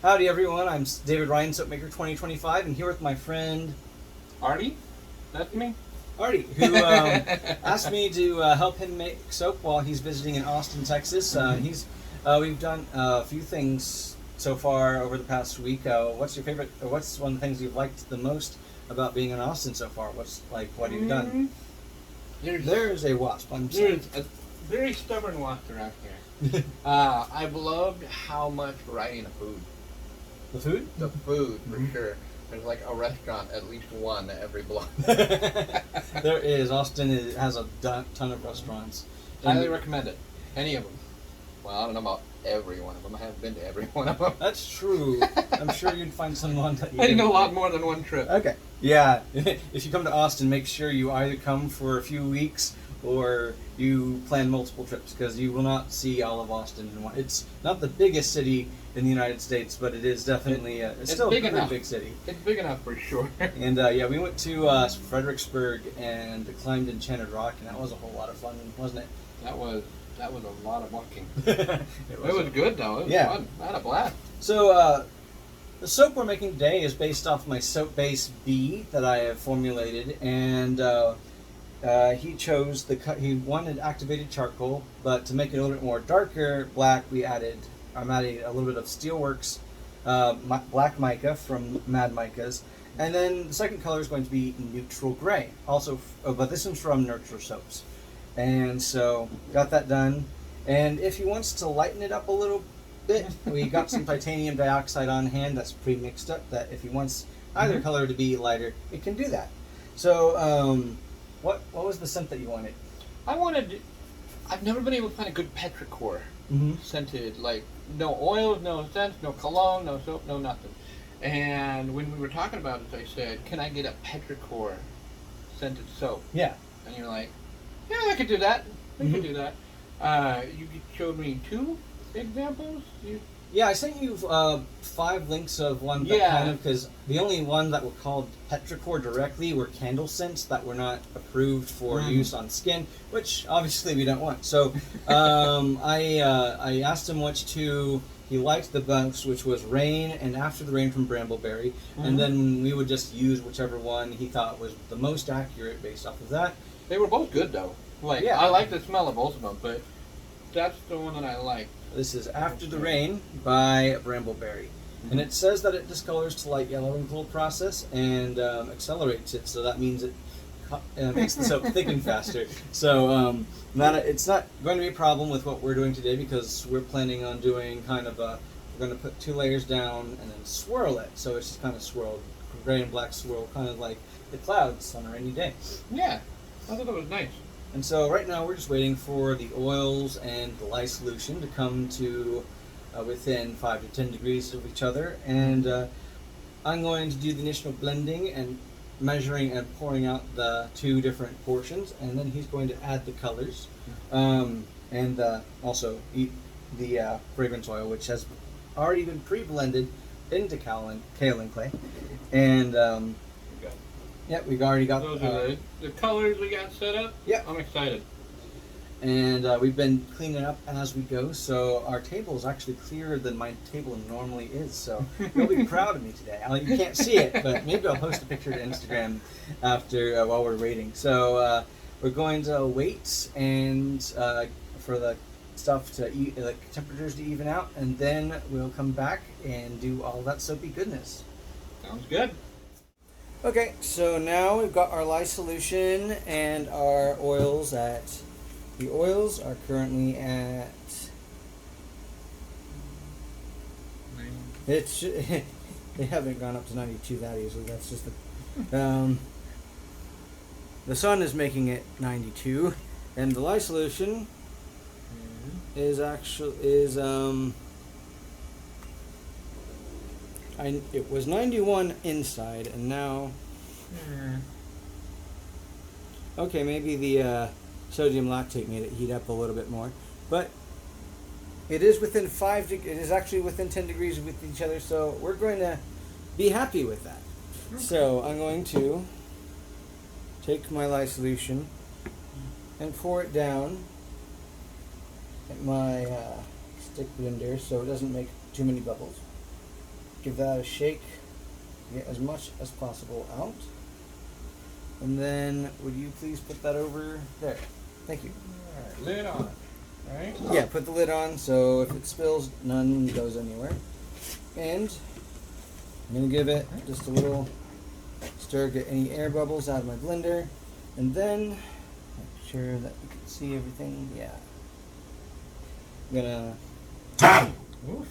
Howdy everyone, I'm David Ryan, Soapmaker 2025, and here with my friend Artie? That's me? Artie, who asked me to help him make soap while he's visiting in Austin, Texas. We've done a few things so far over the past week. What's your favorite, or what's one of the things you've liked the most about being in Austin so far? What have you done? There's a wasp, I'm sorry. There's a very stubborn wasp around here. I've loved how much variety in the food. The food? The food, for sure. There's like a restaurant, at least one every block. There is. Austin has a ton of restaurants. Highly recommend it. Any of them. Well, I don't know about every one of them. I haven't been to every one of them. That's true. I'm sure you'd find someone that you I know a lot more than one trip. Okay. Yeah. If you come to Austin, make sure you either come for a few weeks or you plan multiple trips, because you will not see all of Austin in one. It's not the biggest city in the United States, but it is definitely it's still big a pretty enough. big city. It's big enough for sure. And yeah, we went to Fredericksburg and climbed Enchanted Rock, and that was a whole lot of fun, wasn't it? That was a lot of walking. It was good though. It was fun. I had a blast. So the soap we're making today is based off my soap base B that I have formulated, and he chose he wanted activated charcoal, but to make it a little bit more darker black, I'm adding a little bit of Steelworks black mica from Mad Micas, and then the second color is going to be neutral gray. Also, but this one's from Nurture Soaps, and so got that done. And if he wants to lighten it up a little bit, we got some titanium dioxide on hand that's pre-mixed up. That if he wants either color to be lighter, it can do that. So, what was the scent that you wanted? I've never been able to find a good petrichor scented, like no oils, no scents, no cologne, no soap, no nothing. And when we were talking about it, I said, "Can I get a petrichor scented soap?" Yeah. And you're like, "Yeah, I could do that. We could do that." You showed me 2 examples. Yeah, I sent you 5 links of one that kind of, because the only one that were called Petrichor directly were candle scents that were not approved for use on skin, which obviously we don't want. So I asked him which 2 he liked the most, which was Rain and After the Rain from Brambleberry, and then we would just use whichever one he thought was the most accurate based off of that. They were both good though. Like I like the smell of both of them, but that's the one that I like. This is After the Rain by Brambleberry. And it says that it discolors to light yellow in the cold process and accelerates it, so that means it makes the soap thicken faster. So it's not going to be a problem with what we're doing today, because we're planning on doing kind of we're going to put 2 layers down and then swirl it. So it's just kind of swirled, gray and black swirl, kind of like the clouds on a rainy day. Yeah, I thought that was nice. And so right now we're just waiting for the oils and the lye solution to come to within 5 to 10 degrees of each other. And I'm going to do the initial blending and measuring and pouring out the 2 different portions. And then he's going to add the colors and also the fragrance oil, which has already been pre-blended into kaolin clay. And yeah, we've already got those are the colors we got set up. Yeah, I'm excited. And we've been cleaning up as we go, so our table is actually clearer than my table normally is. So you'll be proud of me today. You can't see it, but maybe I'll post a picture to Instagram after while we're waiting. So we're going to wait and for the stuff to the temperatures to even out, and then we'll come back and do all that soapy goodness. Sounds good. Okay, so now we've got our lye solution and our oils the oils are currently at, they haven't gone up to 92 that easily, that's just the sun is making it 92, and the lye solution is it was 91 inside, and now okay, maybe the sodium lactate made it heat up a little bit more, but it is within it is actually within 10 degrees with each other, so we're going to be happy with that. Okay. So I'm going to take my lye solution and pour it down at my stick blender so it doesn't make too many bubbles. give that a shake. Get as much as possible out. And then, would you please put that over there? Thank you. Alright, lid on. Alright? Yeah, put the lid on so if it spills, none goes anywhere. And I'm going to give it just a little stir, get any air bubbles out of my blender. And then, make sure that you can see everything. Yeah. I'm going to... Oof.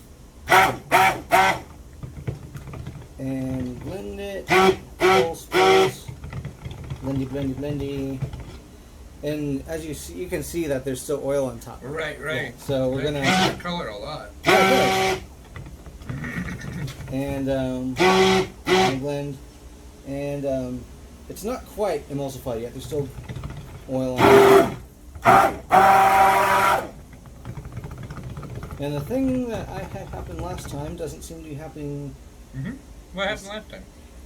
And blend it. Full space. Blendy, blendy, blendy. And as you see, you can see that there's still oil on top. Right. Yeah, so we're That gonna changes the color a lot. yeah, and blend, and it's not quite emulsified yet. There's still oil on it. And the thing that I had happen last time doesn't seem to be happening. What happened last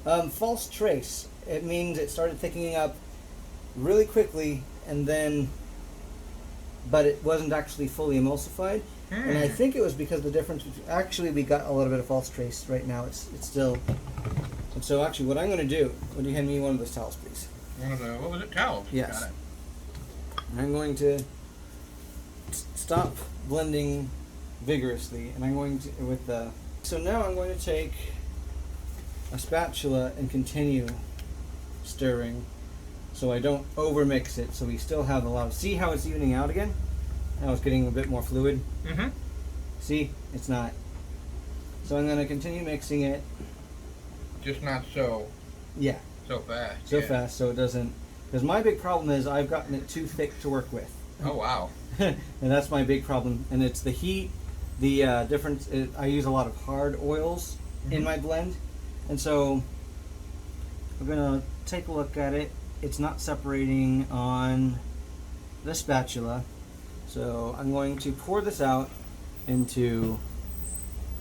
time? False trace. It means it started thickening up really quickly, and then, but it wasn't actually fully emulsified. And I think it was because the difference between, actually we got a little bit of false trace right now. It's still, and so actually what I'm going to do, would you hand me one of those towels, please? One of the, what was it, towels? Yes. Got it. I'm going to stop blending vigorously, and I'm going to, with the, so now I'm going to take a spatula and continue stirring so I don't over mix it, so we still have a lot of, see how it's evening out again? Now it's getting a bit more fluid. See, it's not. So I'm going to continue mixing it. Just not so Yeah, fast. so fast so it doesn't, because my big problem is I've gotten it too thick to work with. Oh wow. And that's my big problem, and it's the heat, the difference. I use a lot of hard oils in my blend, and so we're gonna take a look at it. It's not separating on the spatula, so I'm going to pour this out into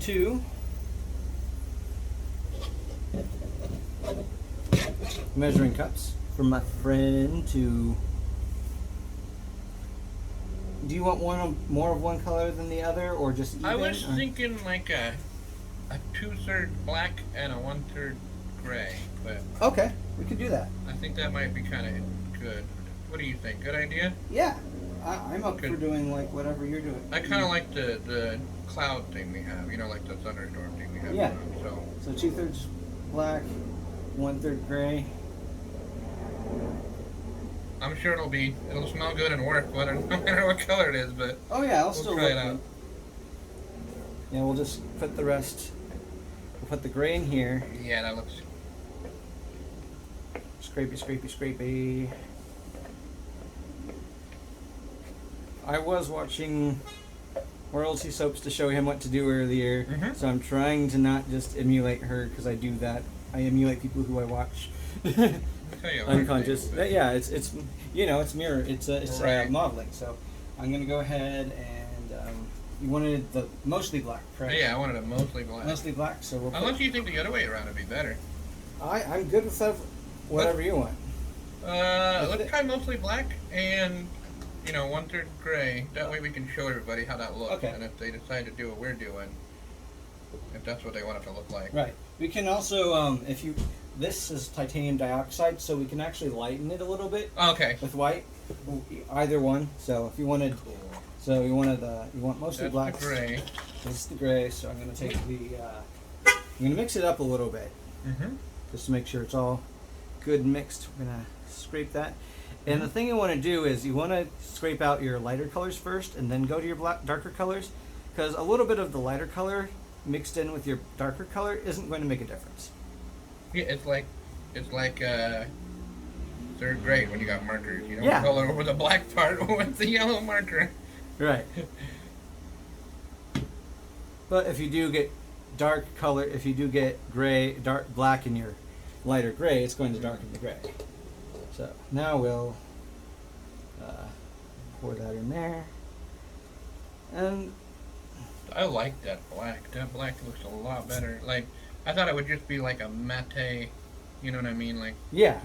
2 measuring cups from my friend to. Do you want more of one color than the other, or just even? I was thinking like a 2/3 black and a 1/3 gray, but Okay, we could do that. I think that might be kind of good. What do you think? Good idea? Yeah, I'm up Good. for doing like whatever you're doing. I kind of like the cloud thing we have, you know, like the thunderstorm thing we have. Yeah. going on, So 2/3 black, 1/3 gray. I'm sure it'll smell good and work, whether no matter what color it is. But Oh yeah, I'll we'll still try look it out. good. Yeah, we'll just put the rest. We'll put the gray in here. Yeah, that looks. Scrapey, scrapey, scrapey. I was watching Royalty Soaps to show him what to do earlier, so I'm trying to not just emulate her, because I do that. I emulate people who I watch. Unconscious. Yeah, it's you know, it's mirror. It's Right. modeling. So I'm gonna go ahead and you wanted the mostly black, correct? Yeah, I wanted it mostly black. Mostly black. So we'll. Unless you think the other way around would be better. I'm good with that. Whatever you want. Let's try mostly black and 1/3 gray. That way we can show everybody how that looks. Okay. And if they decide to do what we're doing, if that's what they want it to look like. Right. We can also this is titanium dioxide, so we can actually lighten it a little bit Okay. with white. Either one. So if you wanted, Cool. so you want mostly That's black. the gray. This is the gray. So I'm gonna take I'm gonna mix it up a little bit. Just to make sure it's all good mixed. We're gonna scrape that. And the thing you want to do is you want to scrape out your lighter colors first, and then go to your darker colors, because a little bit of the lighter color mixed in with your darker color isn't going to make a difference. Yeah, it's like 3rd grade when you got markers. You don't Yeah. color over the black part with the yellow marker. Right. But if you do get dark color, if you do get gray, dark black in your lighter gray, it's going to darken the gray. So now we'll pour that in there. And I like that black. That black looks a lot better. Like, I thought it would just be like a matte, you know what I mean? Like, yeah.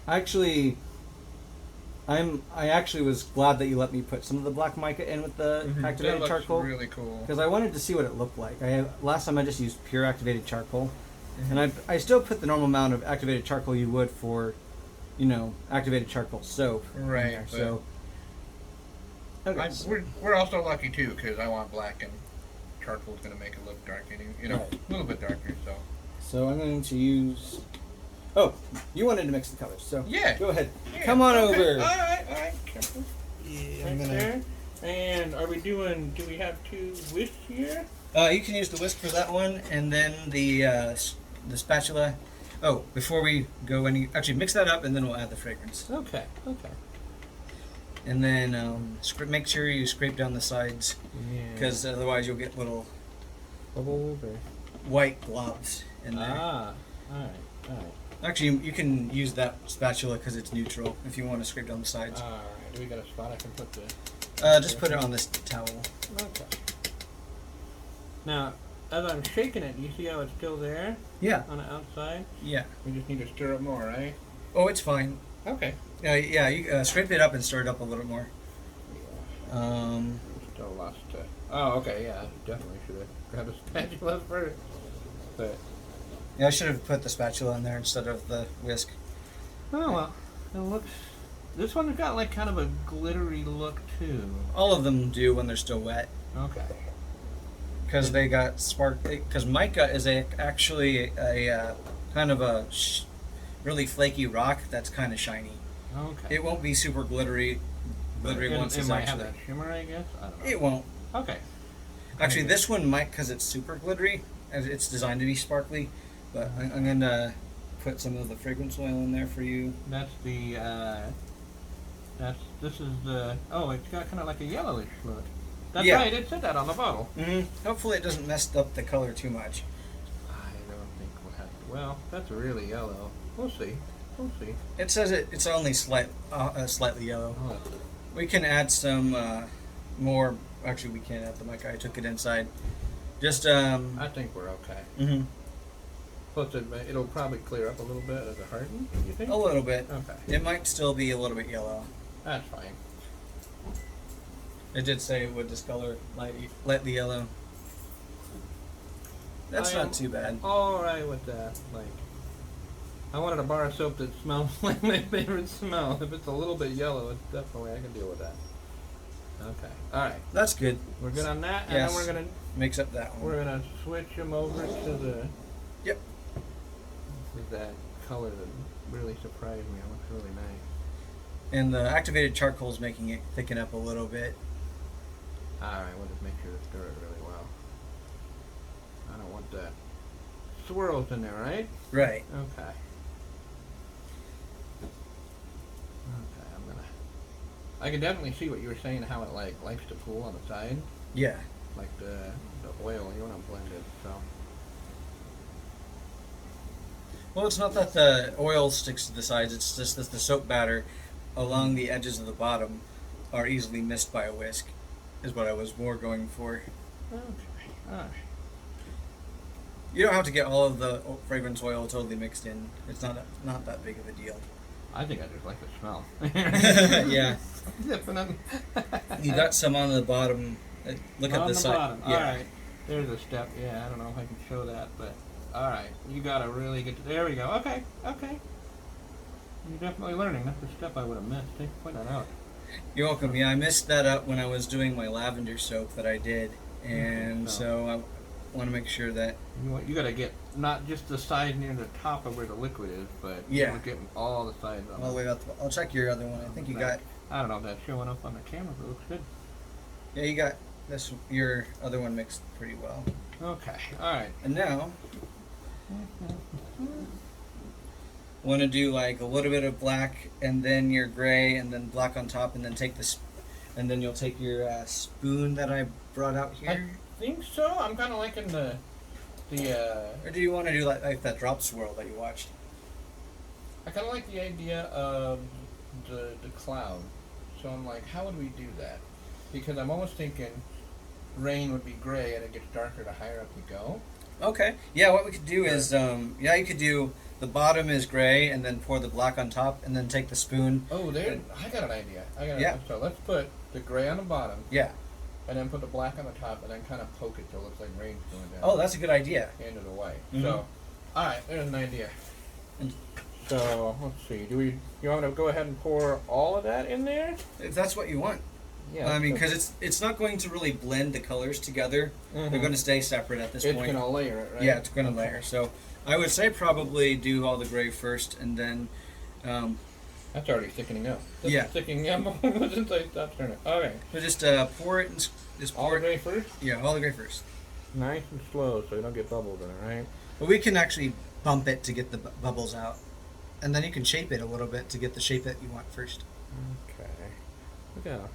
Actually, I actually was glad that you let me put some of the black mica in with the That activated looks charcoal really cool. because I wanted to see what it looked like. Last time I just used pure activated charcoal, Mm-hmm. and I still put the normal amount of activated charcoal you would for, activated charcoal soap. in Right, there, but so. Okay. we're also lucky too because I want black and charcoal's going to make it look dark, and Right. a little bit darker. So So I'm going to use. Oh, you wanted to mix the colors, so yeah, go ahead. yeah. Come on Okay. over. All right, careful. Yeah, Right there. And are we doing? Do we have two whisks here? You can use the whisk for that one, and then the spatula. Oh, before we go actually mix that up, and then we'll add the fragrance. Okay. And then make sure you scrape down the sides, Yeah. because otherwise you'll get little Bubbles or white globs in there. all right. Actually, you can use that spatula because it's neutral if you want to scrape down the sides. All right. Do we got a spot I can put the? Just put it on this towel. Okay. Now, as I'm shaking it, you see how it's still there Yeah, on the outside? yeah. We just need to stir it more, right? Oh, it's fine. Okay. Yeah. You scrape it up and stir it up a little more. Still lost. Oh, okay. Yeah, definitely should have grabbed a spatula first. But Yeah, I should have put the spatula in there instead of the whisk. oh well, it looks. This one's got like kind of a glittery look too. All of them do when they're still wet. Okay. Because they got spark. Because mica is actually a kind of a really flaky rock that's kind of shiny. Okay. It won't be super glittery. Glittery once it it's might actually. have that shimmer, I guess. I don't know. It won't. Okay. Actually, this one might because it's super glittery. It's designed to be sparkly. But I'm gonna put some of the fragrance oil in there for you. That's the. This is the. Oh, it's got kind of like a yellowish look. That's Yeah. right. It said that on the bottle. Hopefully, it doesn't mess up the color too much. I don't think we'll have. Well, that's really yellow. We'll see. It says it's only slightly yellow. Oh, We can add some more. Actually, we can't add the mica. I took it inside. Just I think we're okay. mhm, Plus, it'll probably clear up a little bit as it hardens. You think? a little bit. Okay. It might still be a little bit yellow. That's fine. It did say it would discolor lightly yellow. That's I am not too bad. All right with that. Like, I wanted a bar of soap that smells like my favorite smell. If it's a little bit yellow, it's definitely I can deal with that. Okay. All right. That's good. We're good on that, and Yes. then Mix up that one. we're gonna switch them over to the. Yep. This is that color that really surprised me. It looks really nice. And the activated charcoal is making it thicken up a little bit. All right. We'll just make sure to stir it really well. I don't want that swirls in there, right? Right. Okay. Okay, I can definitely see what you were saying, how it likes to pool on the side, Yeah. like the oil. You want to blend it, so. Well, it's not that the oil sticks to the sides. It's just that the soap batter along the edges of the bottom are easily missed by a whisk. Is what I was more going for. Okay. All right. You don't have to get all of the fragrance oil totally mixed in. It's not that big of a deal. I think I just like the smell. Yeah. Definitely. You got some on the bottom. Look at on the the side. bottom. Yeah. All right. There's a step. Yeah, I don't know if I can show that, but all right. You gotta really get to. There we go. Okay. You're definitely learning. That's the step I would have missed. Point that out. You're welcome. Yeah, I missed that up when I was doing my lavender soap that I did, and so I want to make sure that. You gotta get not just the side near the top of where the liquid is, but Yeah. you're getting all the sides on All the way up. I'll check your other one. I think you got. I don't know if that's showing up on the camera, but it looks good. Yeah, you got this. Your other one mixed pretty well. Okay, all right. And now, want to do like a little bit of black, and then your gray, and then black on top, and then take this, and then you'll take your spoon that I brought out here. I think so. I'm kind of liking the. Or do you want to do like that drop swirl that you watched? I kind of like the idea of the cloud. So I'm like, how would we do that? Because I'm almost thinking rain would be gray and it gets darker the higher up you go. Okay. Yeah, what we could do is, you could do the bottom is gray, and then pour the black on top, and then take the spoon. Oh, there! I got an idea. Yeah. So let's put the gray on the bottom, Yeah. and then put the black on the top, and then kind of poke it till it looks like rain's going down. Oh, that's a good idea. Into the white. Mhm. So, all right, there's an idea. And- So let's see. You want to go ahead and pour all of that in there? If that's what you want. Yeah. I mean, because it's not going to really blend the colors together. They're going to stay separate at this It's point. going to layer it, right? Yeah, it's going to layer. So I would say probably do all the gray first, and then. That's already thickening up. That's Yeah. thickening up since I stopped turning. Okay. So just pour it and just All pour the it. gray first? Yeah, all the gray first. Nice and slow so you don't get bubbles in it, right? But we can actually bump it to get the bubbles out, and then you can shape it a little bit to get the shape that you want first. Okay. Look how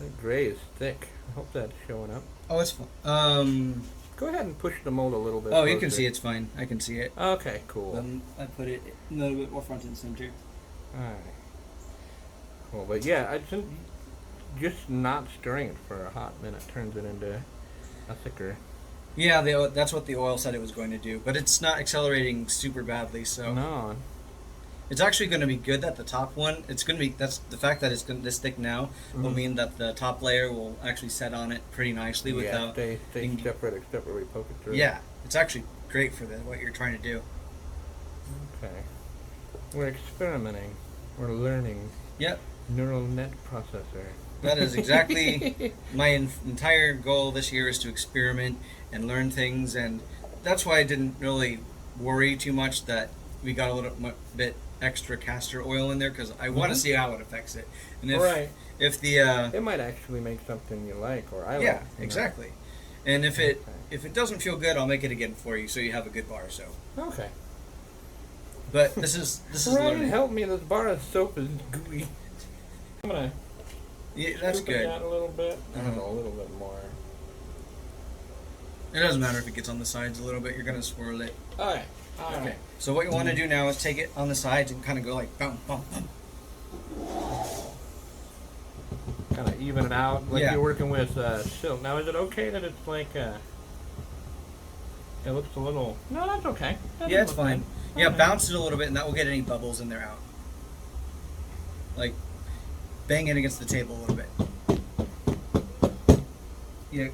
that gray is thick. I hope that's showing up. Oh, it's fine. Go ahead and push the mold a little bit. Oh, you can closer. see it's fine. I can see it. Okay, cool. I put it a little bit more front and center. Alright. Cool, but yeah, I just not stirring it for a hot minute turns it into a thicker. Yeah, that's what the oil said it was going to do, but it's not accelerating super badly. So No. it's actually going to be good that the top one. It's going to be that's the fact that it's this thick now will Mhm. mean that the top layer will actually set on it pretty nicely without. Stay separate except where we poke it through. Yeah, it's actually great for what you're trying to do. Okay. We're experimenting. We're learning. Yep. Neural net processor. That is exactly my entire goal this year is to experiment and learn things, and that's why I didn't really worry too much that we got a little bit extra castor oil in there because I want to see how it affects it. And if the It might actually make something you like or I like. yeah, you know. exactly. And if it doesn't feel good, I'll make it again for you so you have a good bar. So, Okay. but this is Ryan, learning. help me! This bar of soap is gooey. I'm gonna. Yeah, that's scoop it good. down a little bit. Uh-huh. A little bit more. It doesn't matter if it gets on the sides a little bit. You're gonna swirl it. All right. Okay. So what you want to do now is take it on the sides and kind of go like bump, bump, bump. Kind of even it out like Yeah. you're working with silk. Now, is it okay that it's like it looks a little? No, that's okay. That Yeah, doesn't it's look fine. bad. Yeah, Okay. bounce it a little bit, and that will get any bubbles in there out. Like, bang it against the table a little bit. Yeah.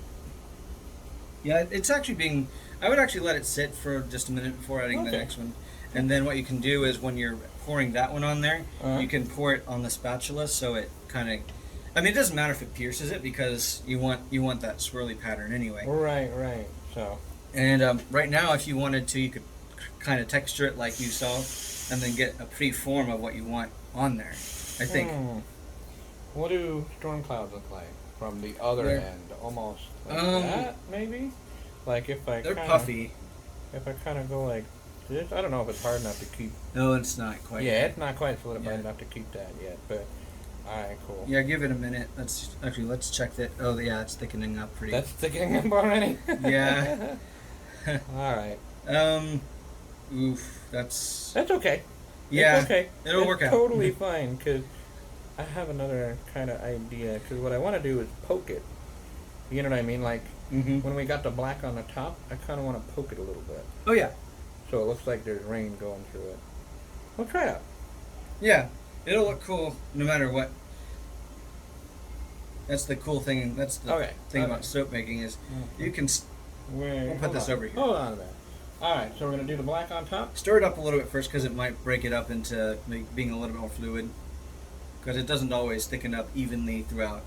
Yeah, it's actually being. I would actually let it sit for just a minute before adding the Okay. next one, and then what you can do is when you're pouring that one on there, Uh-huh. you can pour it on the spatula so it kind of. I mean, it doesn't matter if it pierces it because you want that swirly pattern anyway. Right. So. And right now, if you wanted to, you could kind of texture it like you saw, and then get a pre-form of what you want on there. I think. What do storm clouds look like from the other They're- end? Almost like Um, that, maybe. Like if I They're kinda, puffy. If I kind of go like this, I don't know if it's hard enough to keep. No, it's not quite. Yeah, it's not quite solidified Yeah. enough to keep that yet. But all right, cool. Yeah, give it a minute. Let's check that. Oh, yeah, it's thickening up pretty. That's thickening up already. Yeah. All right. Oof. That's. That's okay. Yeah. It's okay. It'll It's work out. Totally fine, because I have another kind of idea. Because what I want to do is poke it. You know what I mean? Like Mm-hmm. when we got the black on the top, I kind of want to poke it a little bit, Oh yeah. so it looks like there's rain going through it. We'll try it out. Yeah. It'll look cool no matter what. That's the cool thing. That's the Okay. thing Okay. about soap making is you can We'll put this over here. Hold on a minute. All right, so we're gonna do the black on top. stir it up a little bit first because it might break it up into being a little bit more fluid. Because it doesn't always thicken up evenly throughout.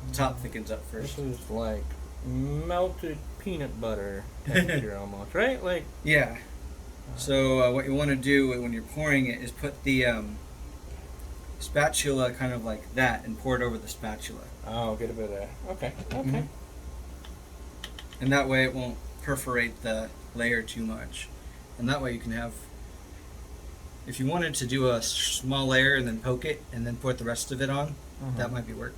The top thickens up first. This is like melted peanut butter texture almost, right? Like Yeah. So what you want to do when you're pouring it is put the spatula kind of like that and pour it over the spatula. oh, get a bit of okay. Mhm. And that way it won't perforate the layer too much. And that way you can have, if you wanted to do a small layer and then poke it and then put the rest of it on, that might be work.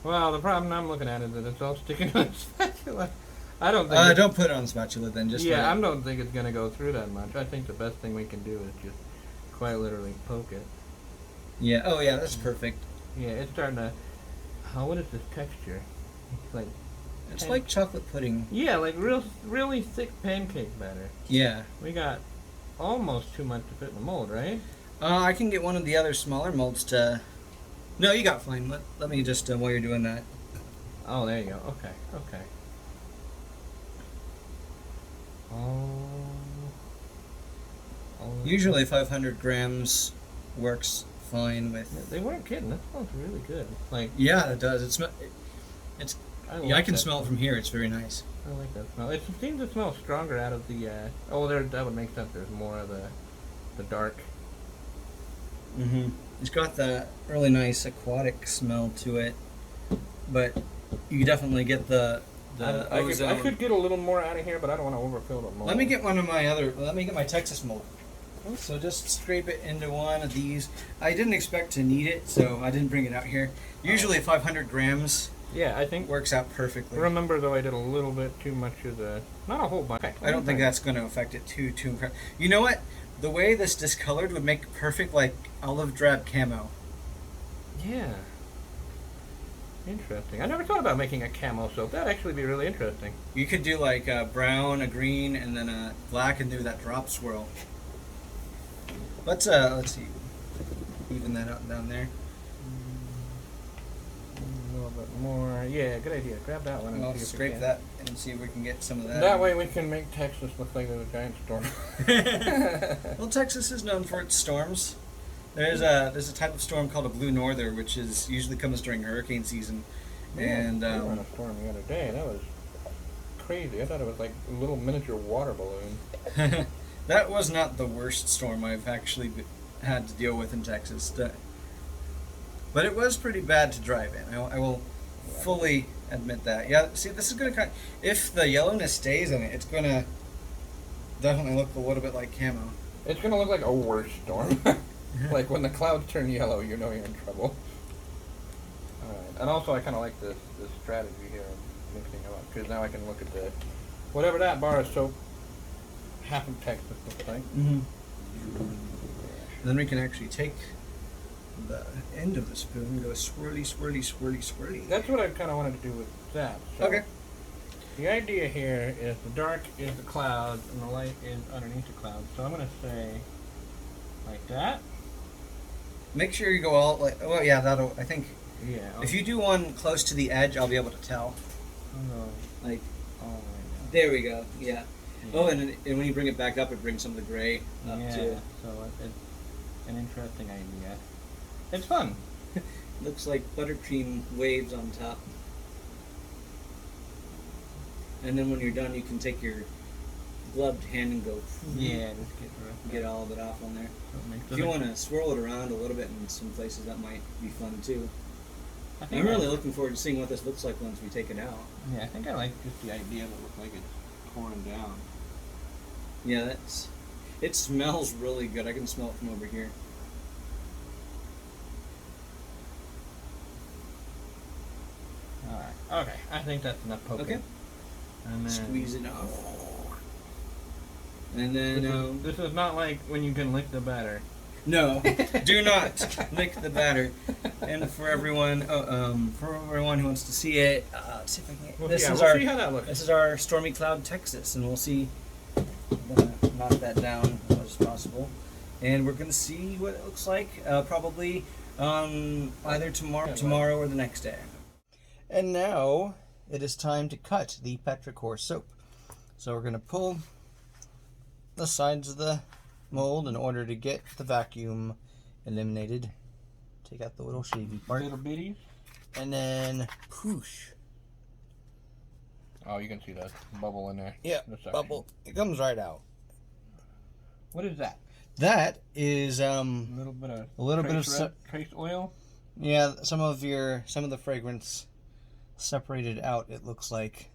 Well, the problem I'm looking at is that it's all sticking to the spatula. I don't think. Don't put it on the spatula then. Just Yeah, let I don't think it's gonna go through that much. I think the best thing we can do is just quite literally poke it. Yeah. Oh yeah, that's perfect. Yeah, it's starting to. What is this texture? It's like It's like chocolate pudding. Yeah, like really thick pancake batter. Yeah. We got almost too much to fit in the mold, right? I can get one of the other smaller molds to... No, you got fine. Let me just, while you're doing that. Oh, there you go. Okay, okay. Oh. Usually 500 grams works fine with... They weren't kidding. That smells really good. Like, yeah, it does. It's I can smell it from smell. here. It's very nice. I like that smell. It seems to smell stronger out of the. That would make sense. There's more of the dark. Mm-hmm. It's got that really nice aquatic smell to it, but you definitely get the ozone. I could get a little more out of here, but I don't want to overfill the mold. Let me get my Texas mold. So just scrape it into one of these. I didn't expect to need it, so I didn't bring it out here. Usually 500 grams. Yeah, I think works out perfectly. Remember, though, I did a little bit too much of not a whole bunch. I don't think that's going to affect it too. You know what? The way this discolored would make perfect, like, olive drab camo. Yeah. Interesting. I never thought about making a camo soap. That'd actually be really interesting. You could do like a brown, a green, and then a black, and do that drop swirl. Let's see, even that out down there. A little bit more. Yeah, good idea. Grab that one. I'll scrape that and see if we can get some of that. That way we can make Texas look like a giant storm. Well, Texas is known for its storms. There's a type of storm called a blue norther, which is usually comes during hurricane season. And we were on a storm the other day. That was crazy. I thought it was like a little miniature water balloon. That was not the worst storm I've actually had to deal with in Texas. But it was pretty bad to drive in. I will fully admit that. Yeah, see, this is going to if the yellowness stays in it, it's going to definitely look a little bit like camo. It's going to look like a worse storm. Like when the clouds turn yellow, you know you're in trouble. Alright, and also I kind of like this strategy here of mixing them up, because now I can look at whatever that bar of soap half of Texas looks like. Mm-hmm. Then we can actually take the end of the spoon and go swirly, swirly, swirly, swirly. That's what I kind of wanted to do with that. So okay. The idea here is the dark is the clouds and the light is underneath the clouds. So I'm going to say like that. Make sure you go all like. Oh yeah, that'll. I think. Yeah. If you do one close to the edge, I'll be able to tell. Oh. Like. Oh my God. There we go. Yeah. Oh, and when you bring it back up, it brings some of the gray up too. So it's an interesting idea. It's fun. Looks like buttercream waves on top. And then when you're done, you can take your gloved hand and go. Yeah, just get all of it off on there. If you want to swirl it around a little bit in some places, that might be fun too. I'm really looking forward to seeing what this looks like once we take it out. Yeah, I think I like just the idea of it look like it's pouring down. Yeah, it smells really good. I can smell it from over here. Alright, okay. I think that's enough poking. Okay. And then squeeze it off. And then this is not like when you can lick the batter. No, do not lick the batter. And for everyone who wants to see it, let's see if I can. We'll see how that looks. This is our Stormy Cloud, Texas, and we'll see. I'm gonna knock that down as much as possible, and we're gonna see what it looks like. Probably either tomorrow or the next day. And now it is time to cut the petrichor soap. So we're gonna pull the sides of the mold in order to get the vacuum eliminated. Take out the little shavy part. Little bitties. And then poosh. Oh, you can see that bubble in there. Yeah, bubble. It comes right out. What is that? That is a little bit of trace oil. Yeah, some of the fragrance separated out. It looks like.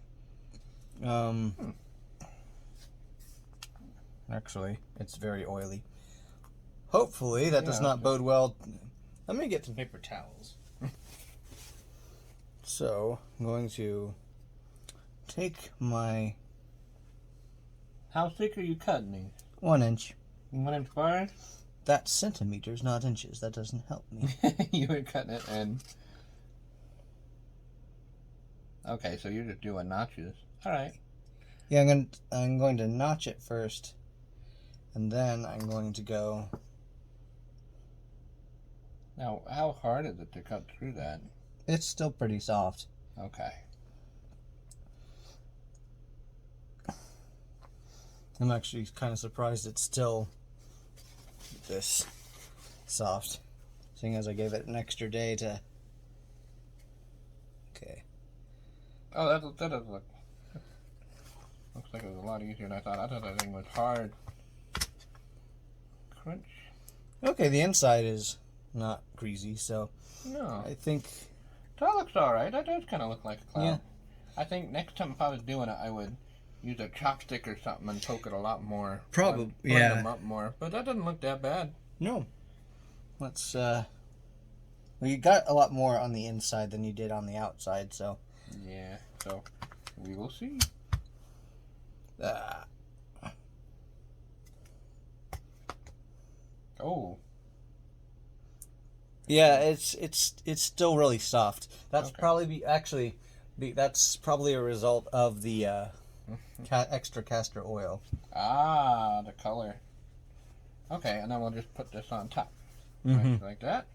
Actually, it's very oily. Hopefully, that does not bode well. Let me get some paper towels. So, I'm going to take my... How thick are you cutting these? 1 inch. 1 inch bars? That's centimeters, not inches. That doesn't help me. You were cutting it and... Okay, so you're just doing notches. All right. Yeah, I'm going to notch it first, and then I'm going to go. Now, how hard is it to cut through that? It's still pretty soft. Okay. I'm actually kind of surprised it's still this soft, seeing as I gave it an extra day to. Okay. Oh, that does look. Looks like it was a lot easier than I thought. I thought that thing was hard. Crunch. Okay, the inside is not greasy, so No. I think That looks alright. That does kind of look like a cloud. Yeah. I think next time if I was doing it, I would use a chopstick or something and poke it a lot more. Probably, blend yeah. them up more. But that doesn't look that bad. no. Let's. Well, you got a lot more on the inside than you did on the outside, so. Yeah. So we will see. Oh. Yeah, it's still really soft. That's Okay. probably that's probably a result of the extra castor oil. Ah, the color. Okay, and then we'll just put this on top. Mm-hmm. Right, like that.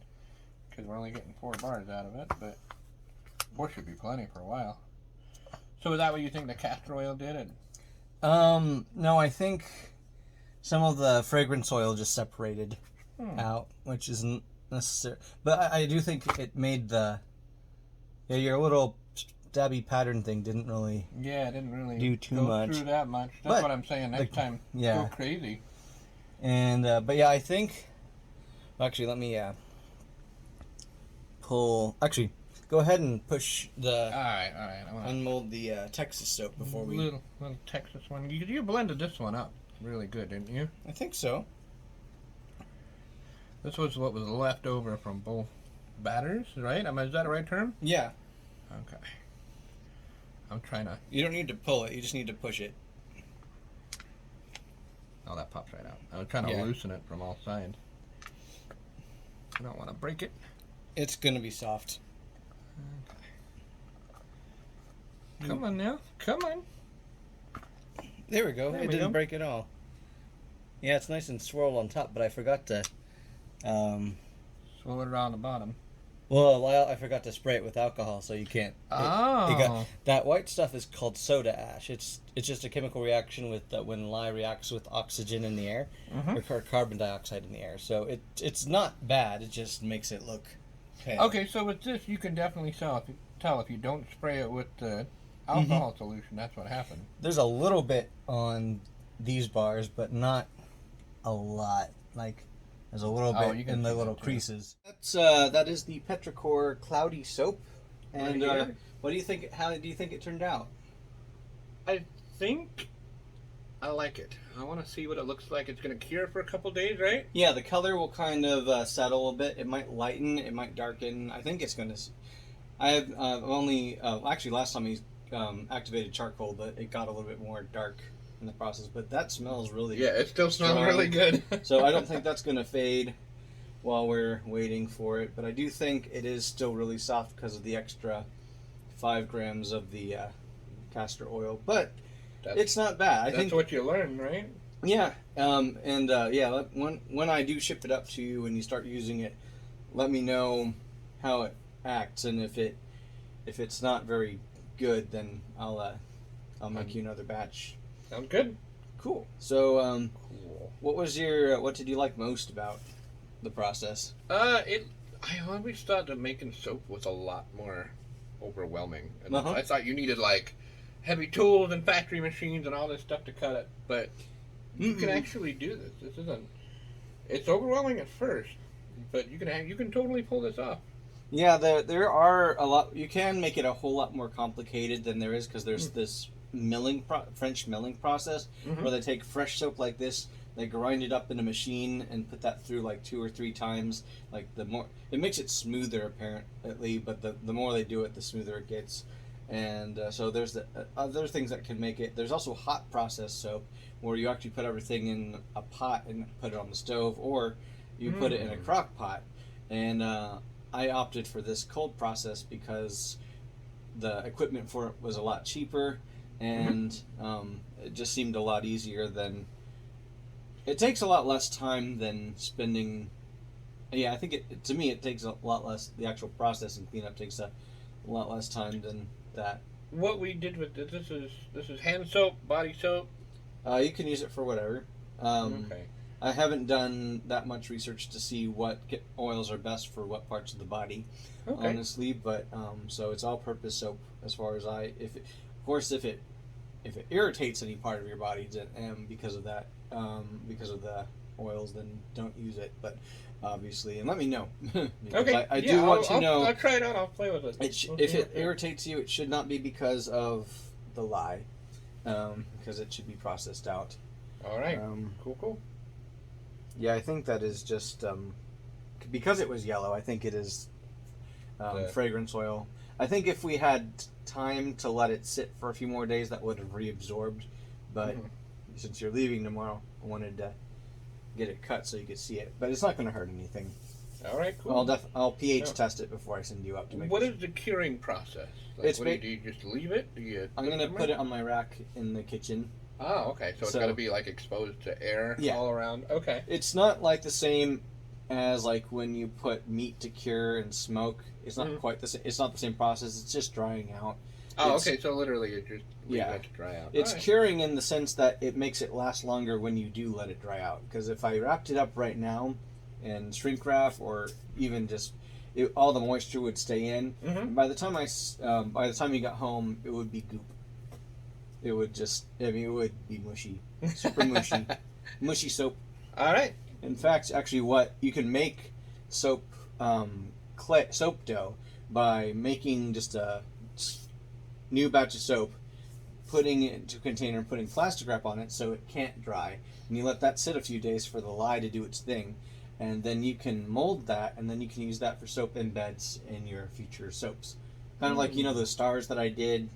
Because we're only getting 4 bars out of it, but 4 should be plenty for a while. So is that what you think the castor oil did? It? No, I think some of the fragrance oil just separated out, which isn't necessary. But I do think it made your little stabby pattern thing didn't really. Yeah, it didn't really do too go much. through that much. That's But what I'm saying. Next time, yeah. go crazy. And but yeah, I think. Actually, let me pull. Actually, go ahead and push the. All right. I want Unmold the Texas soap before we. little Texas one. You blended this one up really good, didn't you? I think so. This was what was left over from both batters, right? Is that the right term? Yeah. Okay. I'm trying to. You don't need to pull it. You just need to push it. Oh, that pops right out. I was trying to loosen it from all sides. I don't want to break it. It's gonna be soft. Okay. Come on now. Come on. There we go. There It we didn't go. break at all. Yeah, it's nice and swirled on top, but I forgot to. Swirl it around the bottom. Well, I forgot to spray it with alcohol, so you can't. That white stuff is called soda ash. It's just a chemical reaction with when lye reacts with oxygen in the air or carbon dioxide in the air. So it's not bad. It just makes it look pale. Okay, so with this, you can definitely tell if you don't spray it with the alcohol solution. That's what happened. There's a little bit on these bars, but not a lot. Like there's a little bit in the little creases. That is the Petrichor Cloudy Soap. And what do you think? How do you think it turned out? I think I like it. I want to see what it looks like. It's going to cure for a couple days, right? Yeah, the color will kind of settle a bit. It might lighten. It might darken. I think it's going to. I have only actually last time we activated charcoal, but it got a little bit more dark in the process. But that smells really. Yeah, it still smells strong. really good. So I don't think that's going to fade while we're waiting for it. But I do think it is still really soft because of the extra 5 grams of the castor oil. But it's not bad. I think that's what you learn, right? Yeah. When I do ship it up to you and you start using it, let me know how it acts, and if it's not very good, then I'll make you another batch. Sounds good. Cool. So Cool. what did you like most about the process? I always thought that making soap was a lot more overwhelming. And I thought you needed like heavy tools and factory machines and all this stuff to cut it, but you can actually do this. This isn't. It's overwhelming at first, but you can totally pull this off. Yeah, there are a lot. You can make it a whole lot more complicated than there is because there's this French milling process where they take fresh soap like this, they grind it up in a machine and put that through like 2 or 3 times. Like the more it makes it smoother apparently, but the more they do it, the smoother it gets. And so there's the other things that can make it. There's also hot process soap where you actually put everything in a pot and put it on the stove, or you put it in a crock pot. And I opted for this cold process because the equipment for it was a lot cheaper, and it just seemed a lot easier than. It takes a lot less time than spending. Yeah, I think to me it takes a lot less. The actual process and cleanup takes a lot less time than that. What we did with this is hand soap, body soap. You can use it for whatever. Okay. I haven't done that much research to see what oils are best for what parts of the body, honestly. But so it's all-purpose soap as far as of course, if it irritates any part of your body, because of that, because of the oils, then don't use it. But obviously, and let me know. Okay. I do want to know. I'll try it out. I'll play with it. If it irritates you, it should not be because of the lye, because it should be processed out. All right. Cool. Yeah, I think that is just because it was yellow. I think it is fragrance oil. I think if we had time to let it sit for a few more days, that would have reabsorbed. But since you're leaving tomorrow, I wanted to get it cut so you could see it. But it's not going to hurt anything. All right, cool. I'll pH test it before I send you up to make. What is the curing process? Like, do you just leave it? I'm going to put it on my rack in the kitchen. Oh, okay. So it's got to be like exposed to air all around. Okay. It's not like the same as like when you put meat to cure and smoke. It's not quite the same. It's not the same process. It's just drying out. Oh, okay. So literally, it just leave it to dry out. It's curing in the sense that it makes it last longer when you do let it dry out. Because if I wrapped it up right now, and shrink wrap, or even just all the moisture would stay in. By the time you got home, it would be goop. It would it would be mushy, super mushy, mushy soap. All right. In fact, actually, what you can make soap soap dough by making just a new batch of soap, putting it into a container and putting plastic wrap on it so it can't dry, and you let that sit a few days for the lye to do its thing, and then you can mold that, and then you can use that for soap embeds in your future soaps. Kind of like those stars that I did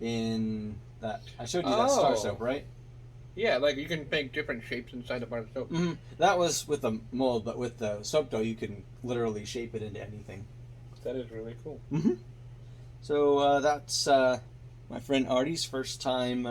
in that I showed you that star soap, right? Yeah, like you can make different shapes inside a bar of soap. That was with the mold, but with the soap dough, you can literally shape it into anything. That is really cool. So that's my friend Artie's first time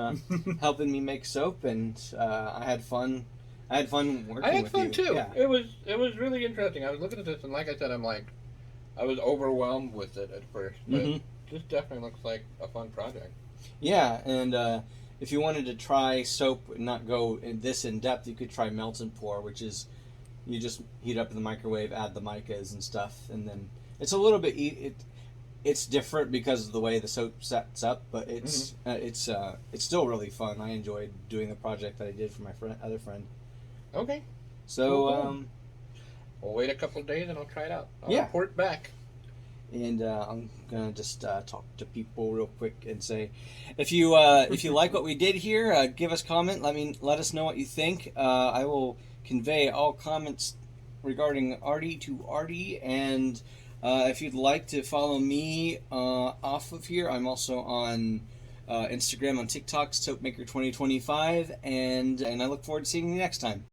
helping me make soap, and I had fun. I had fun working with you. I had fun too. Yeah. It was really interesting. I was looking at this, and like I said, I was overwhelmed with it at first. But this definitely looks like a fun project. Yeah, and if you wanted to try soap and not go this in depth, you could try melt and pour, which is you just heat up in the microwave, add the micas and stuff, and then it's a little bit it's different because of the way the soap sets up, but it's still really fun. I enjoyed doing the project that I did for my other friend. Okay. So cool. We'll wait a couple of days and I'll try it out. I'll report back. And I'm gonna just talk to people real quick and say, if you like what we did here, give us a comment. Let us know what you think. I will convey all comments regarding Artie to Artie, and if you'd like to follow me off of here, I'm also on Instagram, on TikTok, Soapmaker 2025, and I look forward to seeing you next time.